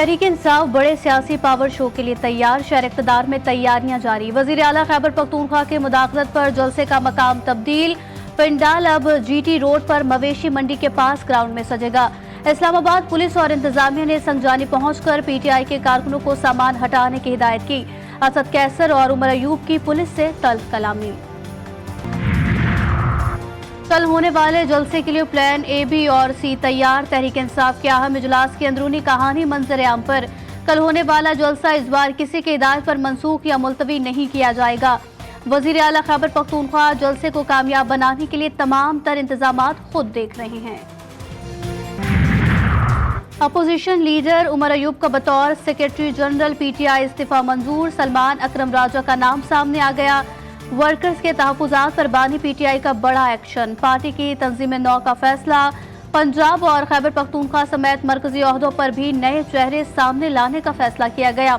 तहरीक इंसाफ बड़े सियासी power show के लिए तैयार। शहर इक़्तिदार में तैयारियां जारी। वज़ीर आला खैबर पख्तूनख्वा के मुदाखलत पर जलसे का मकाम तब्दील। पंडाल अब GT रोड पर मवेशी मंडी के पास ग्राउंड में सजेगा। इस्लामाबाद पुलिस और इंतजामिया ने संगजानी पहुंचकर PTI के कारकुनों को सामान हटाने की हिदायत की। असद कैसर और उमर अयूब की पुलिस से तल्ख कलामी। कल होने वाले जलसे के लिए प्लान A, B और C तैयार। तहरीक इंसाफ के अहम इजलास की अंदरूनी कहानी मंजर आम पर। कल होने वाला जलसा इस बार किसी के हिदायत पर मनसूख या मुलतवी नहीं किया जाएगा। वज़ीर आला खैबर पख्तूनख्वा जलसे को कामयाब बनाने के लिए तमाम तर इंतजामात खुद देख रहे हैं। अपोजिशन लीडर उमर अयूब का बतौर सेक्रेटरी जनरल PTI इस्तीफा मंजूर। सलमान अकरम राजा का नाम सामने आ गया। वर्कर्स के तहफ़्फ़ुज़ात पर बानी PTI का बड़ा एक्शन। पार्टी की तंजीम नौ का फैसला। पंजाब और खैबर पख्तूनख्वा समेत मरकजी ओहदों पर भी नए चेहरे सामने लाने का फैसला किया गया।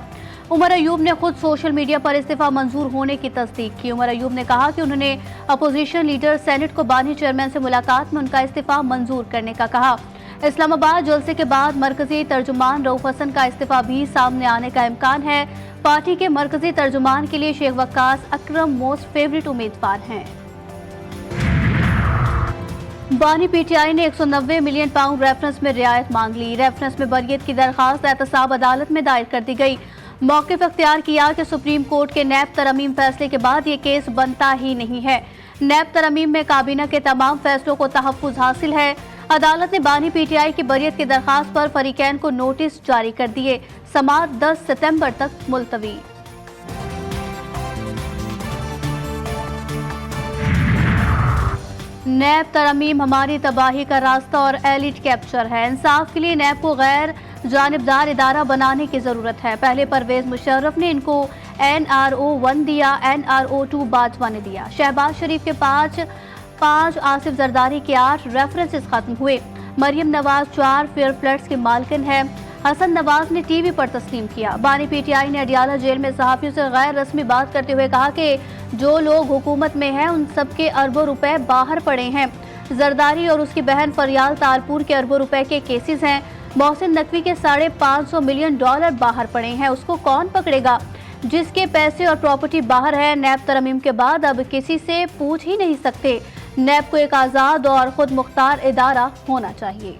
उमर अयूब ने खुद सोशल मीडिया पर इस्तीफा मंजूर होने की तस्दीक की। उमर अयूब ने कहा कि उन्होंने अपोजिशन लीडर सेनेट को बानी चेयरमैन से मुलाकात में उनका इस्तीफा मंजूर करने का कहा। इस्लामाबाद जलसे के बाद मरकजी तर्जुमान रऊफ हसन का इस्तीफा भी सामने आने का इम्कान है। पार्टी के मरकजी तर्जुमान के लिए शेख वक्कास अकरम मोस्ट फेवरेट उम्मीदवार हैं। बानी PTI ने 190 मिलियन पाउंड रेफरेंस में रियायत मांग ली। रेफरेंस में बरियत की दरखास्त एहतसाब अदालत में दायर कर दी गई। मौक़िफ़ अख्तियार किया कि सुप्रीम कोर्ट के नैब तरमीम फैसले के बाद ये केस बनता ही नहीं है। नैब तरमीम में काबीना के तमाम फैसलों को तहफ़्फ़ुज़ हासिल है। अदालत ने बानी PTI की बरियत की दरखास्त पर फरीकैन को नोटिस जारी कर दिए। समाअत 10 सितंबर तक मुलतवी। नैब तरमीम हमारी तबाही का रास्ता और एलिट कैप्चर है। इंसाफ के लिए नैब को गैर जानिबदार इदारा बनाने की जरूरत है। पहले परवेज मुशर्रफ ने इनको NRO 1 दिया, NRO 2 बाजवा ने दिया। शहबाज शरीफ के 5, आसिफ जरदारी के 8 रेफरेंसेस खत्म हुए। मरियम नवाज 4 फेयर फ्लैट्स की मालकिन है। हसन नवाज ने टीवी पर तस्लीम किया। बानी PTI ने अडियाला जेल में सहाफियों से गैर रस्मी बात करते हुए कहा कि जो लोग हुकूमत में हैं उन सबके अरबों रुपए बाहर पड़े हैं। जरदारी और उसकी बहन फरियाल तालपुर के अरबों रुपए के केसेस हैं। मोहसिन नकवी के $550 मिलियन बाहर पड़े हैं। उसको कौन पकड़ेगा जिसके पैसे और प्रॉपर्टी बाहर है। नैब तरमीम के बाद अब किसी से पूछ ही नहीं सकते। नैब को एक आज़ाद और खुद मुख्तार इदारा होना चाहिए।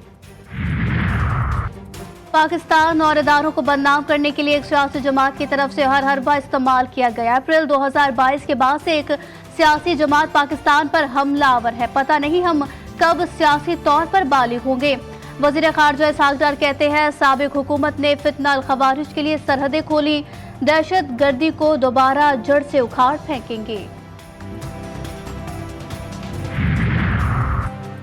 पाकिस्तान और इदारों को बदनाम करने के लिए एक सियासी जमात की तरफ से हर हरबा इस्तेमाल किया गया। अप्रैल 2022 के बाद से एक सियासी जमात पाकिस्तान पर हमलावर है। पता नहीं हम कब सियासी तौर पर बालिग होंगे। वज़ीर ख़ारजा इसहाक़ डार कहते हैं साबिक़ हुकूमत ने फितना अल ख़वारिज के लिए सरहदें खोली। दहशत गर्दी को दोबारा जड़ से उखाड़ फेंकेंगे।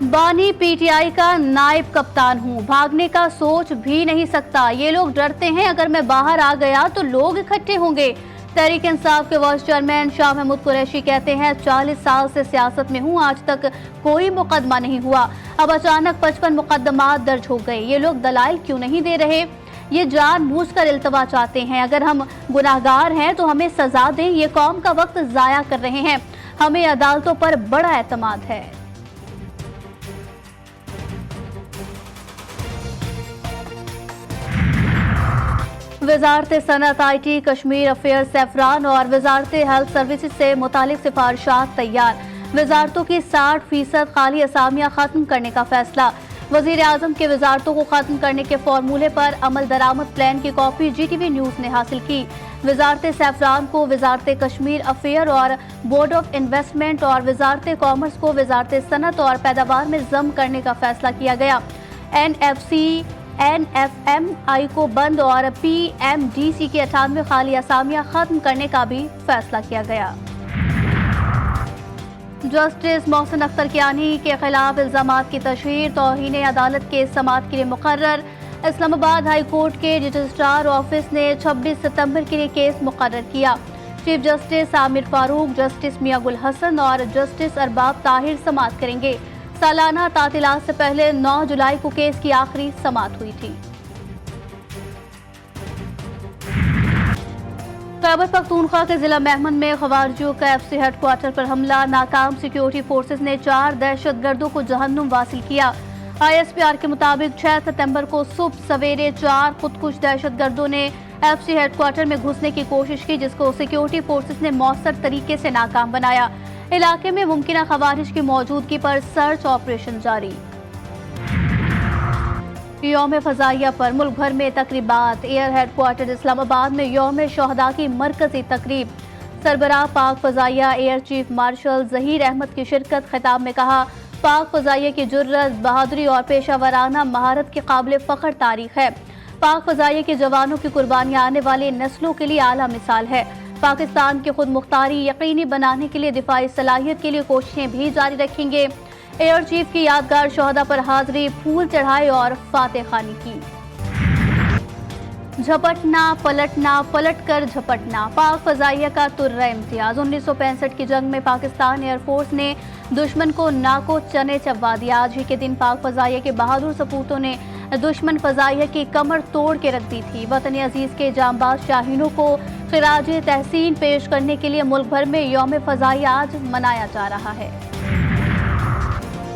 बानी PTI का नायब कप्तान हूँ, भागने का सोच भी नहीं सकता। ये लोग डरते हैं अगर मैं बाहर आ गया तो लोग इकट्ठे होंगे। तहरीक इंसाफ के वाइस चेयरमैन शाह महमूद कुरैशी कहते हैं 40 साल से सियासत में हूँ, आज तक कोई मुकदमा नहीं हुआ। अब अचानक 55 मुकदमात दर्ज हो गए। ये लोग दलाइल क्यों नहीं दे रहे? ये जानबूझकर इल्तवा चाहते हैं। अगर हम गुनाहगार हैं तो हमें सजा दें। ये कौम का वक्त जाया कर रहे हैं। हमें अदालतों पर बड़ा एतमाद है। वजारत सनअत IT कश्मीर अफेयर सैफरान और वजारत हेल्थ सर्विसेज से मुतालिक सिफारिशात तैयार। वजारतों की 60% खाली असामियाँ खत्म करने का फैसला। वजीर आजम के वजारतों को खत्म करने के फॉर्मूले पर अमल दरामद प्लान की कॉपी GTV न्यूज़ ने हासिल की। वजारत सैफरान को वजारत कश्मीर अफेयर और बोर्ड ऑफ इन्वेस्टमेंट और वजारत कॉमर्स को वजारत सनअत और पैदावार में जम करने का फैसला किया गया। NFMI को बंद और PMDC के 98 खाली असामियाँ खत्म करने का भी फैसला किया गया। जस्टिस मोहसिन अख्तर कियानी के खिलाफ इल्जामात की तशहीर। तौहीन अदालत के समाअत के लिए मुकर्रर। इस्लामाबाद हाई कोर्ट के रजिस्ट्रार ऑफिस ने 26 सितंबर के लिए केस मुकर्रर किया। Chief justice Aamir Farooq, justice Mian Gul Hassan और जस्टिस अरबाब ताहिर समाअत करेंगे। सालाना तातीलात से पहले 9 जुलाई को केस की आखिरी समाअत हुई थी। खैबर पख्तूनख्वा के जिला मेहमन में ख़वारिजियों का FC हेडक्वार्टर पर हमला। नाकाम सिक्योरिटी फोर्सेस ने 4 दहशतगर्दों को जहन्नुम वासिल किया। ISPR के मुताबिक 6 सितंबर को सुबह सवेरे 4 खुदकुश दहशतगर्दों ने FC हेडक्वार्टर में घुसने की कोशिश की, जिसको सिक्योरिटी फोर्सेस ने मौसर तरीके से नाकाम बनाया। इलाके में मुमकिन खवारिश की मौजूदगी पर सर्च ऑपरेशन जारी। यौम फजाइया पर मुल्क भर में तकरीबात। एयर हेडक्वार्टर इस्लामाबाद में यौम शोहदा की मरकजी तकरीब। सरबराह पाक फजाइया air chief marshal Zaheer Ahmed की शिरकत। खिताब में कहा, पाक फजाइया की जुर्रत, बहादुरी और पेशावराना महारत की काबिल फ़ख्र तारीख है। पाक फजाइया के जवानों की कुर्बानियाँ आने वाली नस्लों के लिए आला मिसाल है। पाकिस्तान की खुद मुख्तारी यकीनी बनाने के लिए दिफाई सलाहियत के लिए कोशिशें भी जारी रखेंगे। एयर चीफ की यादगार शोहदा पर हाजिरी, फूल चढ़ाए और फातह खानी की। झपटना पलटना, पलट कर झपटना, पाक फजाइया का तुर्रा इम्तियाज। 1965 की जंग में पाकिस्तान एयरफोर्स ने दुश्मन को नाको चने चबवा दिया। आज ही के दिन पाक फजाइया के बहादुर सपूतों ने दुश्मन फजाइया की कमर तोड़ के रख दी थी। वतन अजीज के जांबाज शाहीनों को खिराज तहसीन पेश करने के लिए मुल्क भर में यौम फजाइया आज मनाया जा रहा है।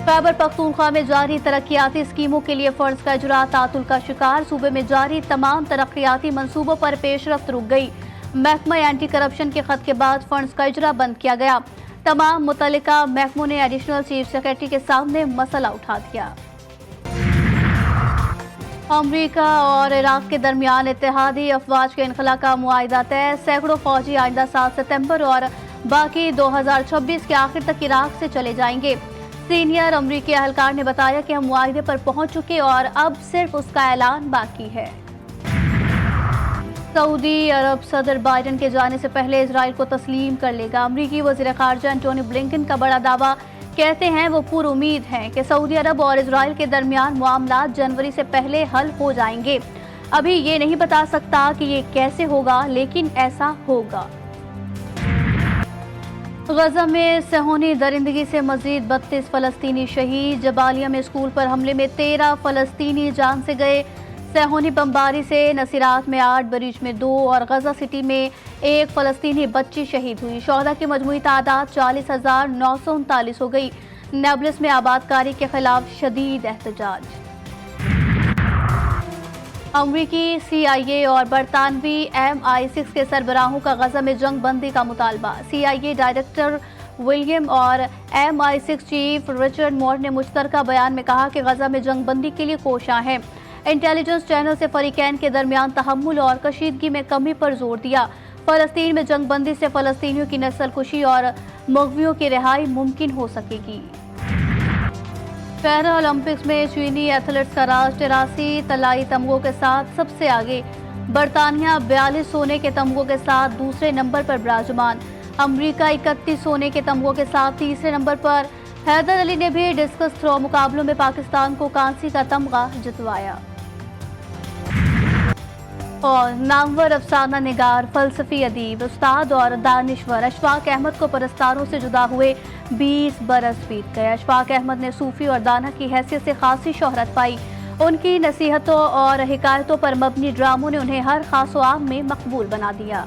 खैबर पख्तूनख्वा में जारी तरक्याती स्कीमों के लिए फंड्स का इजरा तातुल का शिकार। सूबे में जारी तमाम तरक्याती मंसूबों पर पेशरफ्त रुक गई। महकमा एंटी करप्शन के खत के बाद फंड्स का इजरा बंद किया गया। तमाम मुतल्लिका महकमों ने एडिशनल चीफ सेक्रेटरी के सामने मसला उठा दिया। अमरीका और इराक के दरमियान इत्तेहादी अफवाज के इनखला का मुआहिदा तय। सैकड़ों फौजी आइंदा 7 सितंबर और बाकी 2026 के आखिर तक इराक से चले जाएंगे। सीनियर अमरीकी एहलकार ने बताया कि हम मुआहिदे पर पहुंच चुके और अब सिर्फ उसका ऐलान बाकी है। सऊदी अरब सदर बाइडन के जाने से पहले इजराइल को तस्लीम कर लेगा। अमरीकी वज़ीर ख़ारजा एंटोनी ब्लिंकन का बड़ा दावा। कहते हैं वो पूरी उम्मीद है कि सऊदी अरब और इजराइल के दरमियान मामलात जनवरी से पहले हल हो जाएंगे। अभी ये नहीं बता सकता कि ये कैसे होगा, लेकिन ऐसा होगा। गजा में सेहोनी दरिंदगी से मजीद 32 फलस्तीनी शहीद। जबालिया में स्कूल पर हमले में 13 फलस्तीनी जान से गए। सेहोनी बमबारी से नसीरात में 8, बरीज में 2 और गजा सिटी में 1 फलस्तीनी बच्ची शहीद हुई। शोहदा की मजमूई तादाद 40,939 हो गई। नेबलस में आबादकारी के खिलाफ शदीद एहतजाज। अमरीकी CIA और बरतानवी MI6 के सरबराहों का गजा में जंग बंदी का मुतालबा। CIA डायरेक्टर विलियम और MI6 चीफ रिचर्ड मोर ने मुश्तरका बयान में कहा कि गजा में जंग बंदी के लिए कोशां हैं। इंटेलिजेंस चैनल से फरीकैन के दरमियान तहम्मुल और कशीदगी में कमी पर जोर दिया। फलस्तीन में जंग बंदी से फलस्तीनियों की नस्ल कुशी और मगवियों की रिहाई मुमकिन हो सकेगी। पैरा ओलंपिक्स में चीनी एथलीट्स का राज 83 तलाई तमगों के साथ सबसे आगे। बरतानिया 42 सोने के तमगों के साथ दूसरे नंबर पर विराजमान। अमरीका 31 सोने के तमगों के साथ तीसरे नंबर पर। हैदर अली ने भी डिस्कस थ्रो मुकाबलों में पाकिस्तान को कांसी का तमगा जितवाया। और नामवर अफसाना निगार, फलसफी अदीब, उस्ताद और दानिश्वर अशफाक अहमद को परस्तारों से जुदा हुए 20 बरस बीत गए। अशफाक अहमद ने सूफी और दाना की हैसियत से खासी शोहरत पाई। उनकी नसीहतों और हिकायतों पर मबनी ड्रामों ने उन्हें हर खास व आम में मकबूल बना दिया।